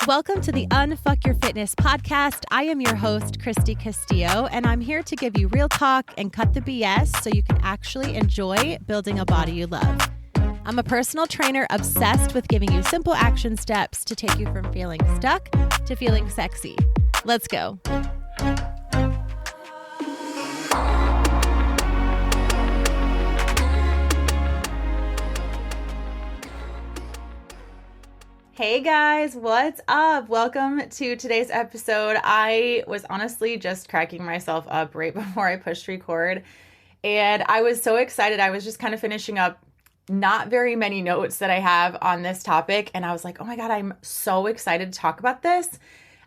Welcome to the Unfuck Your Fitness podcast. I am your host, Christy Castillo, and I'm here to give you real talk and cut the BS so you can actually enjoy building a body you love. I'm a personal trainer obsessed with giving you simple action steps to take you from feeling stuck to feeling sexy. Let's go. Hey guys, what's up? Welcome to today's episode. I was honestly just cracking myself up right before I pushed record, and I was so excited. I was just kind of finishing up not very many notes that I have on this topic, and I was like, oh my God, I'm so excited to talk about this.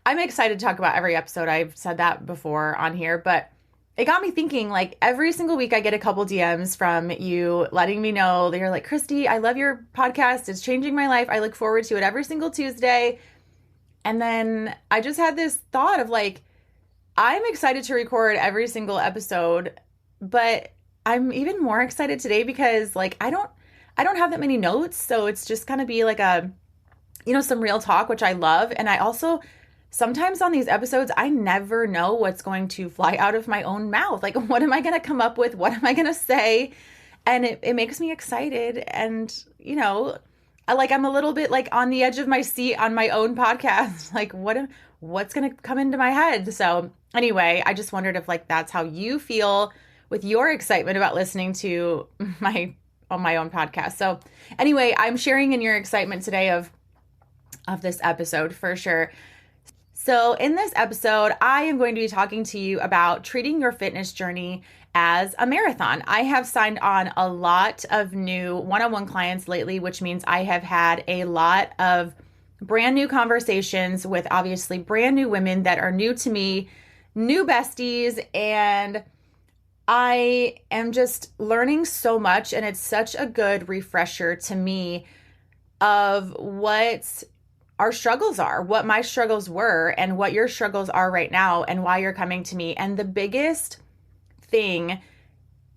I'm excited to talk about every episode. I've said that before on here, but it got me thinking, like every single week I get a couple DMs from you letting me know that you're like, Christy, I love your podcast. It's changing my life. I look forward to it every single Tuesday. And then I just had this thought of like, I'm excited to record every single episode, but I'm even more excited today because like, I don't have that many notes. So it's just going to be like some real talk, which I love. And I also sometimes on these episodes, I never know what's going to fly out of my own mouth. Like, what am I going to come up with? What am I going to say? And it makes me excited. And, I'm a little bit like on the edge of my seat on my own podcast. Like, what's going to come into my head? So anyway, I just wondered if like, that's how you feel with your excitement about listening to my own podcast. So anyway, I'm sharing in your excitement today of this episode for sure. So in this episode, I am going to be talking to you about treating your fitness journey as a marathon. I have signed on a lot of new one-on-one clients lately, which means I have had a lot of brand new conversations with obviously brand new women that are new to me, new besties, and I am just learning so much, and it's such a good refresher to me of what our struggles are, what my struggles were and what your struggles are right now and why you're coming to me. And the biggest thing,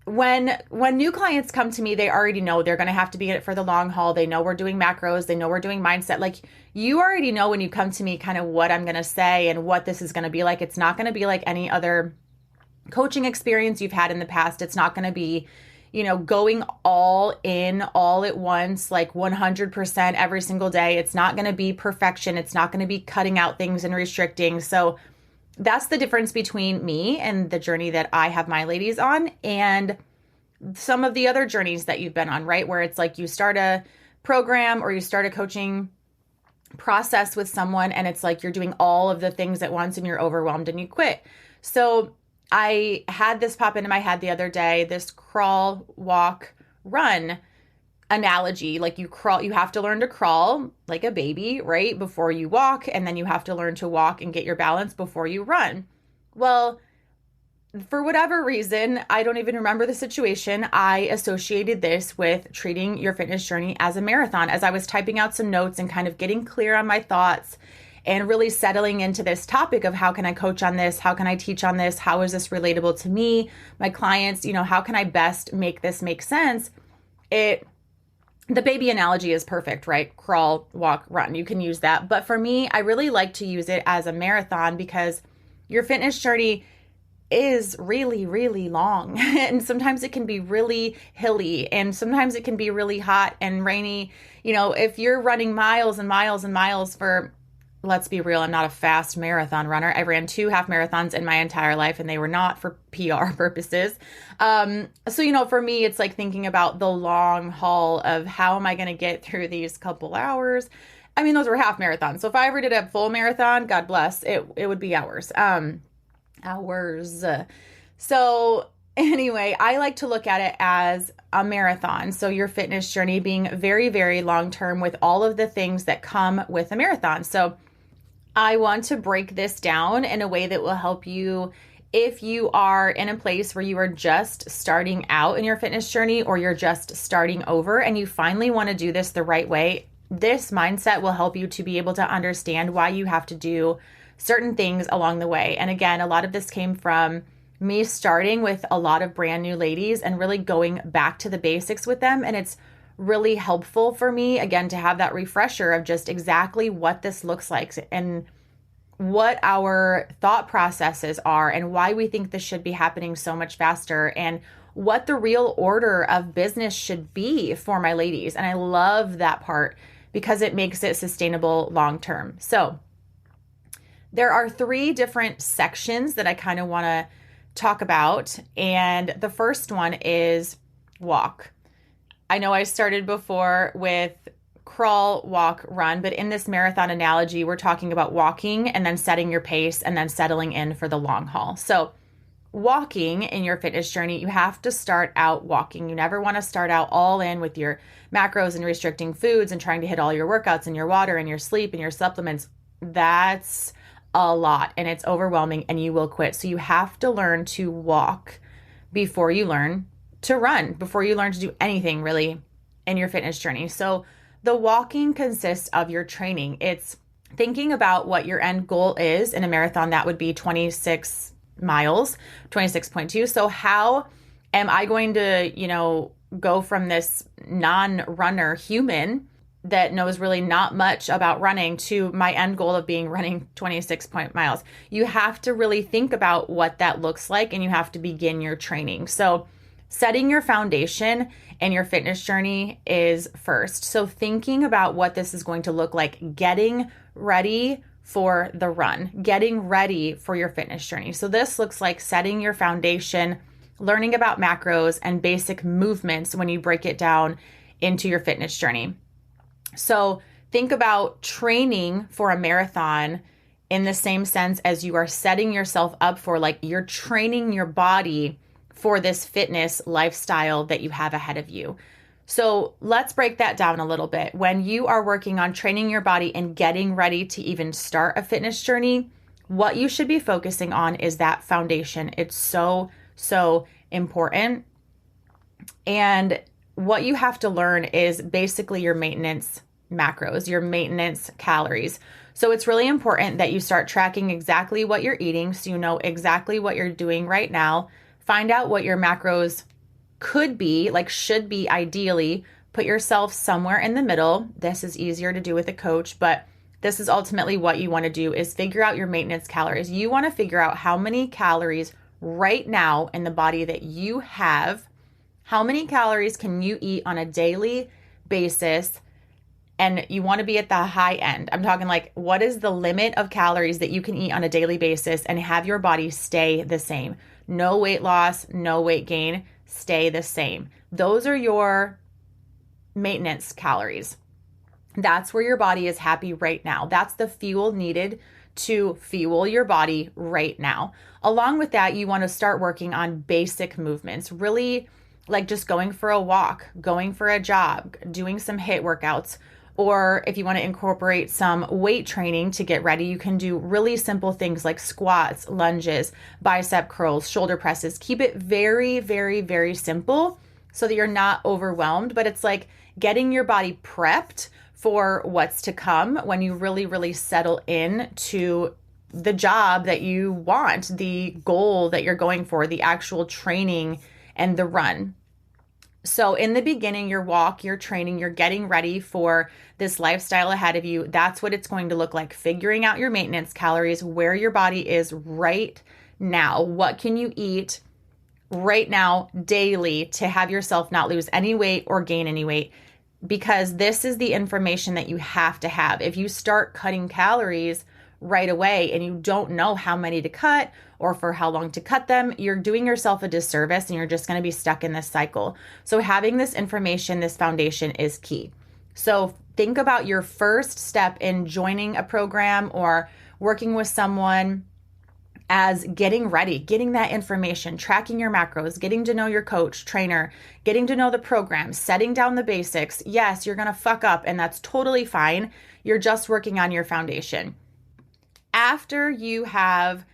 when new clients come to me, they already know they're going to have to be in it for the long haul. They know we're doing macros. They know we're doing mindset. Like you already know when you come to me kind of what I'm going to say and what this is going to be like. It's not going to be like any other coaching experience you've had in the past. It's not going to be going all in, all at once, like 100% every single day. It's not going to be perfection. It's not going to be cutting out things and restricting. So that's the difference between me and the journey that I have my ladies on and some of the other journeys that you've been on, right? Where it's like you start a program or you start a coaching process with someone and it's like you're doing all of the things at once and you're overwhelmed and you quit. So I had this pop into my head the other day, this crawl, walk, run analogy. Like you have to learn to crawl like a baby, right? Before you walk. And then you have to learn to walk and get your balance before you run. Well, for whatever reason, I don't even remember the situation. I associated this with treating your fitness journey as a marathon as I was typing out some notes and kind of getting clear on my thoughts and really settling into this topic of how can I coach on this? How can I teach on this? How is this relatable to me, my clients? How can I best make this make sense? The baby analogy is perfect, right? Crawl, walk, run. You can use that. But for me, I really like to use it as a marathon because your fitness journey is really, really long. And sometimes it can be really hilly and sometimes it can be really hot and rainy. If you're running miles and miles and miles for, let's be real, I'm not a fast marathon runner. I ran 2 half marathons in my entire life and they were not for PR purposes. So for me, it's like thinking about the long haul of how am I going to get through these couple hours? I mean, those were half marathons. So if I ever did a full marathon, God bless, it would be hours. So anyway, I like to look at it as a marathon. So your fitness journey being very, very long-term with all of the things that come with a marathon. So I want to break this down in a way that will help you if you are in a place where you are just starting out in your fitness journey or you're just starting over and you finally want to do this the right way. This mindset will help you to be able to understand why you have to do certain things along the way. And again, a lot of this came from me starting with a lot of brand new ladies and really going back to the basics with them. And it's really helpful for me, again, to have that refresher of just exactly what this looks like and what our thought processes are and why we think this should be happening so much faster and what the real order of business should be for my ladies. And I love that part because it makes it sustainable long term. So there are 3 different sections that I kind of want to talk about. And the first one is walk. I know I started before with crawl, walk, run, but in this marathon analogy, we're talking about walking and then setting your pace and then settling in for the long haul. So walking in your fitness journey, you have to start out walking. You never want to start out all in with your macros and restricting foods and trying to hit all your workouts and your water and your sleep and your supplements. That's a lot and it's overwhelming and you will quit. So you have to learn to walk before you learn to run, before you learn to do anything really in your fitness journey. So the walking consists of your training. It's thinking about what your end goal is in a marathon. That would be 26 miles, 26.2. So how am I going to, go from this non-runner human that knows really not much about running to my end goal of running 26 miles? You have to really think about what that looks like and you have to begin your training. So setting your foundation and your fitness journey is first. So thinking about what this is going to look like, getting ready for the run, getting ready for your fitness journey. So this looks like setting your foundation, learning about macros and basic movements when you break it down into your fitness journey. So think about training for a marathon in the same sense as you are setting yourself up for, like, you're training your body for this fitness lifestyle that you have ahead of you. So let's break that down a little bit. When you are working on training your body and getting ready to even start a fitness journey, what you should be focusing on is that foundation. It's so, so important. And what you have to learn is basically your maintenance macros, your maintenance calories. So it's really important that you start tracking exactly what you're eating so you know exactly what you're doing right now. Find out what your macros could be, like should be ideally. Put yourself somewhere in the middle. This is easier to do with a coach, but this is ultimately what you want to do is figure out your maintenance calories. You want to figure out how many calories right now in the body that you have, how many calories can you eat on a daily basis, and you want to be at the high end. I'm talking like, what is the limit of calories that you can eat on a daily basis and have your body stay the same? No weight loss, no weight gain, stay the same. Those are your maintenance calories. That's where your body is happy right now. That's the fuel needed to fuel your body right now. Along with that, you want to start working on basic movements, really like just going for a walk, going for a jog, doing some HIIT workouts. Or if you want to incorporate some weight training to get ready, you can do really simple things like squats, lunges, bicep curls, shoulder presses. Keep it very, very, very simple so that you're not overwhelmed, but it's like getting your body prepped for what's to come when you really, really settle in to the job that you want, the goal that you're going for, the actual training and the run. So in the beginning, your walk, your training, you're getting ready for this lifestyle ahead of you. That's what it's going to look like. Figuring out your maintenance calories, where your body is right now. What can you eat right now daily to have yourself not lose any weight or gain any weight? Because this is the information that you have to have. If you start cutting calories right away and you don't know how many to cut or for how long to cut them, you're doing yourself a disservice and you're just going to be stuck in this cycle. So having this information, this foundation is key. So think about your first step in joining a program or working with someone as getting ready, getting that information, tracking your macros, getting to know your coach, trainer, getting to know the program, setting down the basics. Yes, you're going to fuck up and that's totally fine. You're just working on your foundation. After you have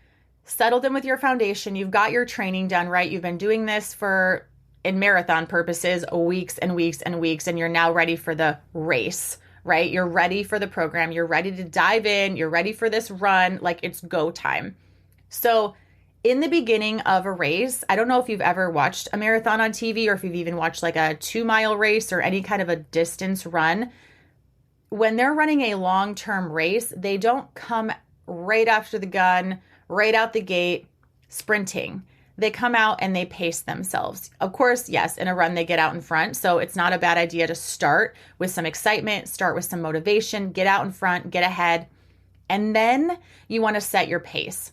settled in with your foundation, you've got your training done, right? You've been doing this for, in marathon purposes, weeks and weeks and weeks, and you're now ready for the race, right? You're ready for the program. You're ready to dive in. You're ready for this run. Like it's go time. So In the beginning of a race, I don't know if you've ever watched a marathon on TV or if you've even watched like a 2 mile race or any kind of a distance run. When they're running a long-term race, they don't come right after the gun, right out the gate, sprinting. They come out and they pace themselves. Of course, yes, in a run, they get out in front. So it's not a bad idea to start with some excitement, start with some motivation, get out in front, get ahead, and then you want to set your pace.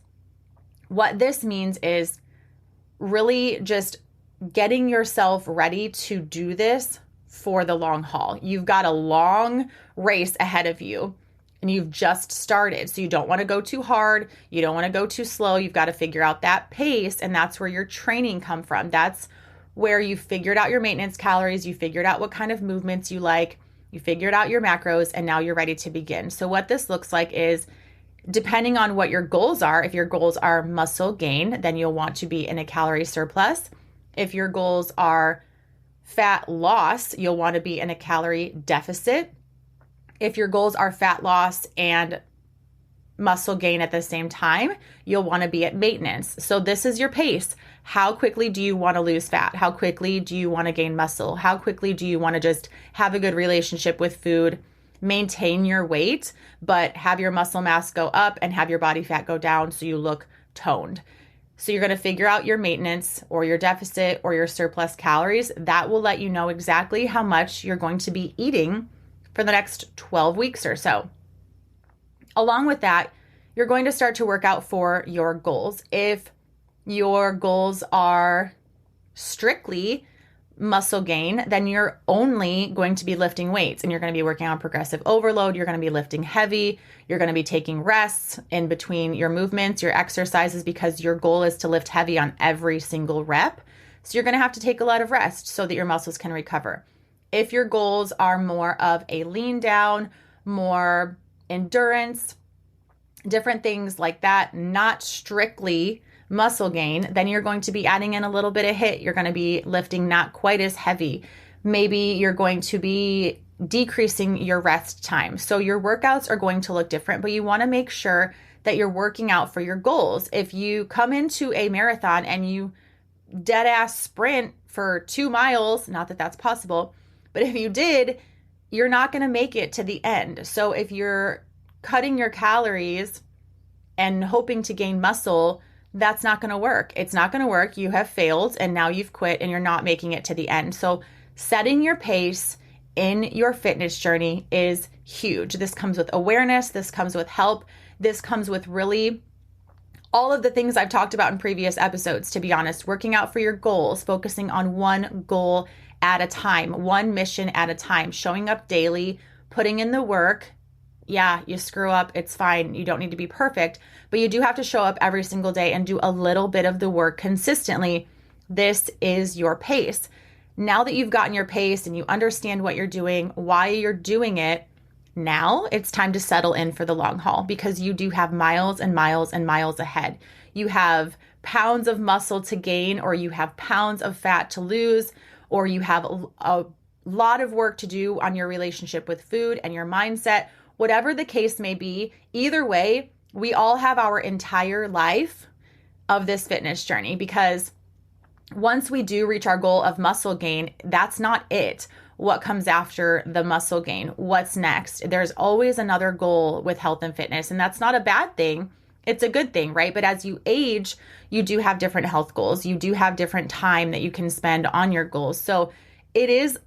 What this means is really just getting yourself ready to do this for the long haul. You've got a long race ahead of you and you've just started. So you don't want to go too hard. You don't want to go too slow. You've got to figure out that pace, and that's where your training come from. That's where you figured out your maintenance calories. You figured out what kind of movements you like. You figured out your macros, and now you're ready to begin. So what this looks like is, depending on what your goals are, if your goals are muscle gain, then you'll want to be in a calorie surplus. If your goals are fat loss, you'll want to be in a calorie deficit. If your goals are fat loss and muscle gain at the same time, you'll want to be at maintenance. So this is your pace. How quickly do you want to lose fat? How quickly do you want to gain muscle? How quickly do you want to just have a good relationship with food, maintain your weight, but have your muscle mass go up and have your body fat go down so you look toned? So you're going to figure out your maintenance or your deficit or your surplus calories. That will let you know exactly how much you're going to be eating for the next 12 weeks or so. Along with that, you're going to start to work out for your goals. If your goals are strictly muscle gain, then you're only going to be lifting weights and you're going to be working on progressive overload. You're going to be lifting heavy. You're going to be taking rests in between your movements, your exercises, because your goal is to lift heavy on every single rep. So you're going to have to take a lot of rest so that your muscles can recover. If your goals are more of a lean down, more endurance, different things like that, not strictly muscle gain, then you're going to be adding in a little bit of HIIT. You're going to be lifting not quite as heavy. Maybe you're going to be decreasing your rest time. So your workouts are going to look different, but you want to make sure that you're working out for your goals. If you come into a marathon and you dead ass sprint for 2 miles, not that that's possible, but if you did, you're not going to make it to the end. So if you're cutting your calories and hoping to gain muscle, that's not going to work. It's not going to work. You have failed and now you've quit and you're not making it to the end. So setting your pace in your fitness journey is huge. This comes with awareness. This comes with help. This comes with really all of the things I've talked about in previous episodes, to be honest. Working out for your goals, focusing on one goal at a time, one mission at a time, showing up daily, putting in the work. Yeah, you screw up, it's fine. You don't need to be perfect, but you do have to show up every single day and do a little bit of the work consistently. This is your pace. Now that you've gotten your pace and you understand what you're doing, why you're doing it, now it's time to settle in for the long haul, because you do have miles and miles and miles ahead. You have pounds of muscle to gain, or you have pounds of fat to lose, or you have a lot of work to do on your relationship with food and your mindset. Whatever the case may be, either way, we all have our entire life of this fitness journey, because once we do reach our goal of muscle gain, that's not it. What comes after the muscle gain? What's next? There's always another goal with health and fitness, and that's not a bad thing. It's a good thing, right? But as you age, you do have different health goals. You do have different time that you can spend on your goals. So it is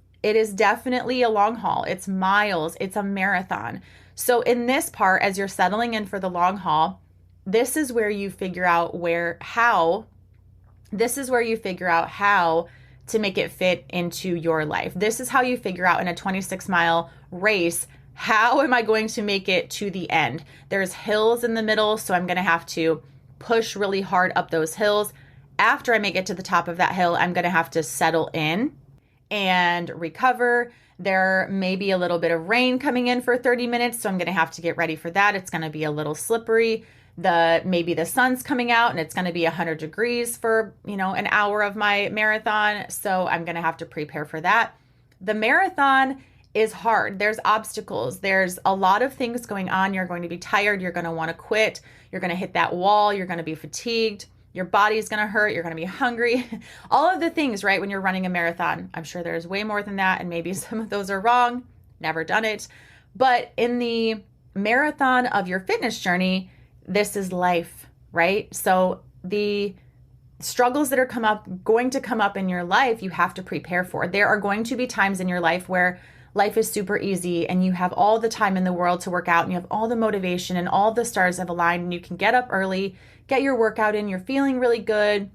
definitely a long haul. It's miles. It's a marathon. So in this part, as you're settling in for the long haul, this is where you figure out how to make it fit into your life. This is how you figure out in a 26-mile race, how am I going to make it to the end? There's hills in the middle, so I'm going to have to push really hard up those hills. After I make it to the top of that hill, I'm going to have to settle in and recover. There may be a little bit of rain coming in for 30 minutes, so I'm going to have to get ready for that. It's going to be a little slippery. Maybe the sun's coming out and it's going to be 100 degrees for, an hour of my marathon. So I'm going to have to prepare for that. The marathon is hard. There's obstacles. There's a lot of things going on. You're going to be tired. You're going to want to quit. You're going to hit that wall. You're going to be fatigued. Your body's going to hurt. You're going to be hungry. All of the things, right? When you're running a marathon, I'm sure there's way more than that. And maybe some of those are wrong. Never done it. But in the marathon of your fitness journey, this is life, right? So the struggles that are going to come up in your life, you have to prepare for. There are going to be times in your life where life is super easy and you have all the time in the world to work out and you have all the motivation and all the stars have aligned and you can get up early, get your workout in, you're feeling really good.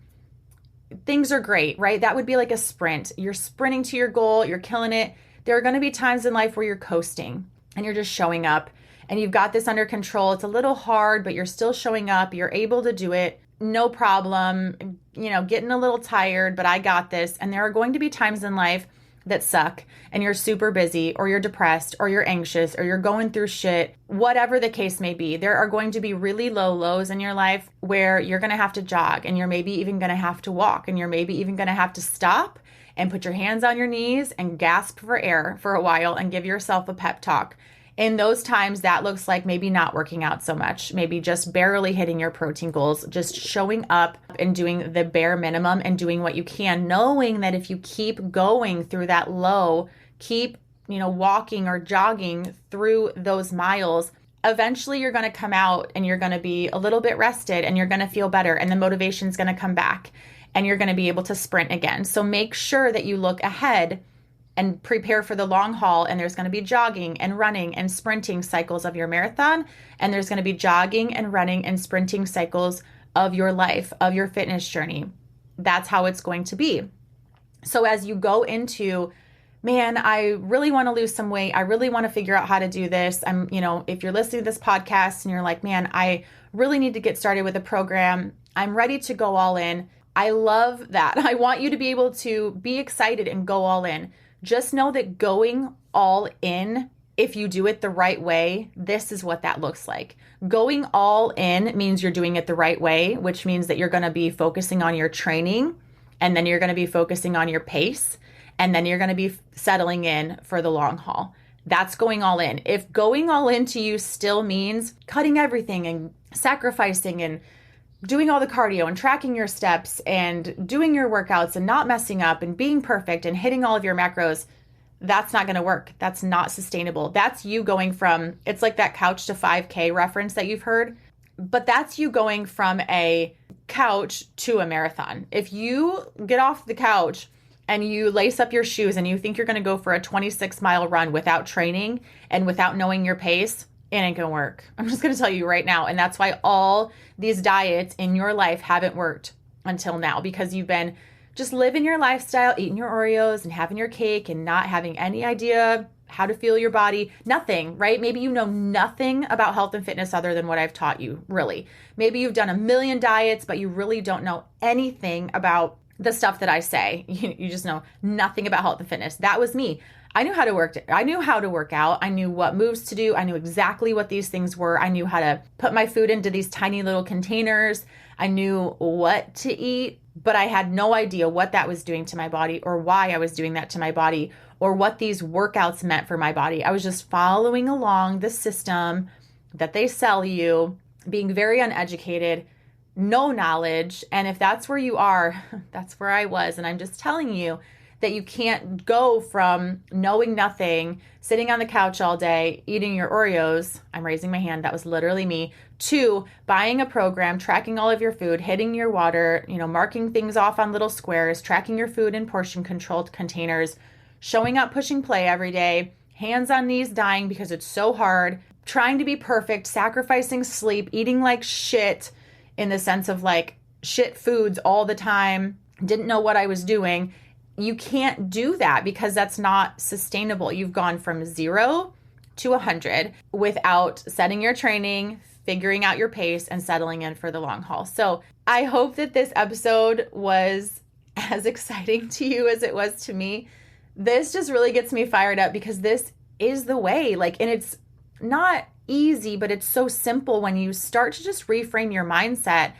Things are great, right? That would be like a sprint. You're sprinting to your goal, you're killing it. There are going to be times in life where you're coasting and you're just showing up and you've got this under control. It's a little hard, but you're still showing up. You're able to do it. No problem, getting a little tired, but I got this. And there are going to be times in life that suck and you're super busy or you're depressed or you're anxious or you're going through shit, whatever the case may be. There are going to be really low lows in your life where you're going to have to jog and you're maybe even going to have to walk and you're maybe even going to have to stop and put your hands on your knees and gasp for air for a while and give yourself a pep talk. In those times, that looks like maybe not working out so much, maybe just barely hitting your protein goals, just showing up and doing the bare minimum and doing what you can, knowing that if you keep going through that low, keep, walking or jogging through those miles, eventually you're going to come out and you're going to be a little bit rested and you're going to feel better and the motivation's going to come back and you're going to be able to sprint again. So make sure that you look ahead and prepare for the long haul. And there's going to be jogging and running and sprinting cycles of your marathon. And there's going to be jogging and running and sprinting cycles of your life, of your fitness journey. That's how it's going to be. So as you go into, man, I really want to lose some weight. I really want to figure out how to do this. If you're listening to this podcast and you're like, man, I really need to get started with a program. I'm ready to go all in. I love that. I want you to be able to be excited and go all in. Just know that going all in, if you do it the right way, this is what that looks like. Going all in means you're doing it the right way, which means that you're going to be focusing on your training, and then you're going to be focusing on your pace, and then you're going to be settling in for the long haul. That's going all in. If going all in to you still means cutting everything and sacrificing and doing all the cardio and tracking your steps and doing your workouts and not messing up and being perfect and hitting all of your macros, that's not going to work. That's not sustainable. That's you going from, it's like that couch to 5K reference that you've heard, but that's you going from a couch to a marathon. If you get off the couch and you lace up your shoes and you think you're going to go for a 26-mile run without training and without knowing your pace, it ain't gonna work. I'm just gonna tell you right now. And that's why all these diets in your life haven't worked until now, because you've been just living your lifestyle, eating your Oreos and having your cake and not having any idea how to feel your body. Nothing, right? Maybe you know nothing about health and fitness other than what I've taught you, really. Maybe you've done a million diets, but you really don't know anything about the stuff that I say. You just know nothing about health and fitness. That was me. I knew how to work out. I knew what moves to do. I knew exactly what these things were. I knew how to put my food into these tiny little containers. I knew what to eat, but I had no idea what that was doing to my body or why I was doing that to my body or what these workouts meant for my body. I was just following along the system that they sell you, being very uneducated, no knowledge. And if that's where you are, that's where I was. And I'm just telling you that you can't go from knowing nothing, sitting on the couch all day, eating your Oreos, I'm raising my hand, that was literally me, to buying a program, tracking all of your food, hitting your water, marking things off on little squares, tracking your food in portion controlled containers, showing up, pushing play every day, hands on knees dying because it's so hard, trying to be perfect, sacrificing sleep, eating like shit in the sense of like shit foods all the time, didn't know what I was doing. You can't do that because that's not sustainable. You've gone from 0 to 100 without setting your training, figuring out your pace, and settling in for the long haul. So I hope that this episode was as exciting to you as it was to me. This just really gets me fired up because this is the way. And it's not easy, but it's so simple when you start to just reframe your mindset.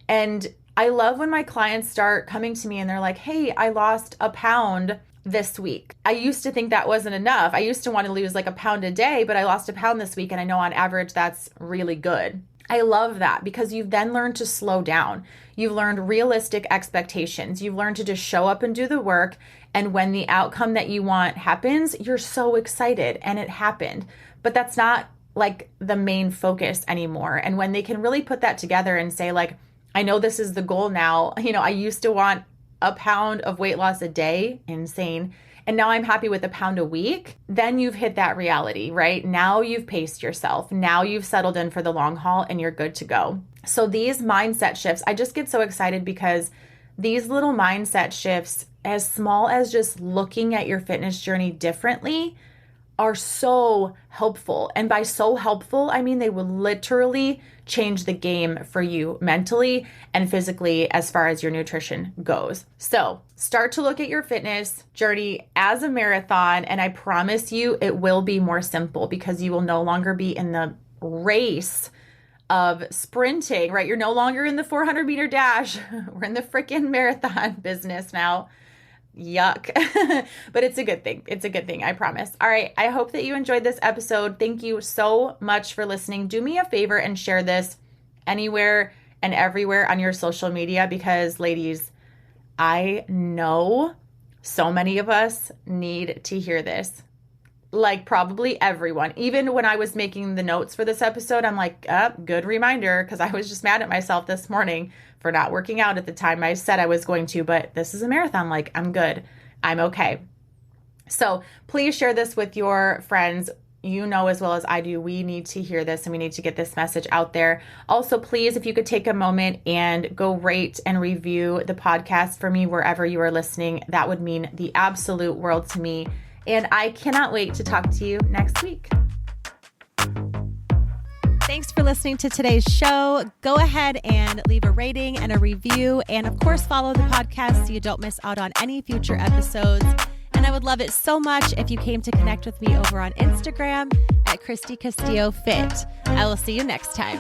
And I love when my clients start coming to me and they're like, hey, I lost a pound this week. I used to think that wasn't enough. I used to want to lose like a pound a day, but I lost a pound this week. And I know on average, that's really good. I love that because you've then learned to slow down. You've learned realistic expectations. You've learned to just show up and do the work. And when the outcome that you want happens, you're so excited and it happened. But that's not like the main focus anymore. And when they can really put that together and say like, I know this is the goal now. I used to want a pound of weight loss a day, insane. And now I'm happy with a pound a week. Then you've hit that reality, right? Now you've paced yourself. Now you've settled in for the long haul and you're good to go. So these mindset shifts, I just get so excited because these little mindset shifts, as small as just looking at your fitness journey differently, are so helpful. And by so helpful, I mean they will literally change the game for you mentally and physically as far as your nutrition goes. So start to look at your fitness journey as a marathon, and I promise you it will be more simple because you will no longer be in the race of sprinting, right? You're no longer in the 400-meter dash. We're in the freaking marathon business now. Yuck. But it's a good thing. It's a good thing. I promise. All right. I hope that you enjoyed this episode. Thank you so much for listening. Do me a favor and share this anywhere and everywhere on your social media because, ladies, I know so many of us need to hear this. Like probably everyone. Even when I was making the notes for this episode, I'm like, good reminder, because I was just mad at myself this morning for not working out at the time I said I was going to, but this is a marathon. Like, I'm good. I'm okay. So please share this with your friends. You know as well as I do, we need to hear this and we need to get this message out there. Also, please, if you could take a moment and go rate and review the podcast for me wherever you are listening, that would mean the absolute world to me. And I cannot wait to talk to you next week. Thanks for listening to today's show. Go ahead and leave a rating and a review. And of course, follow the podcast so you don't miss out on any future episodes. And I would love it so much if you came to connect with me over on Instagram at Christy Castillo Fit. I will see you next time.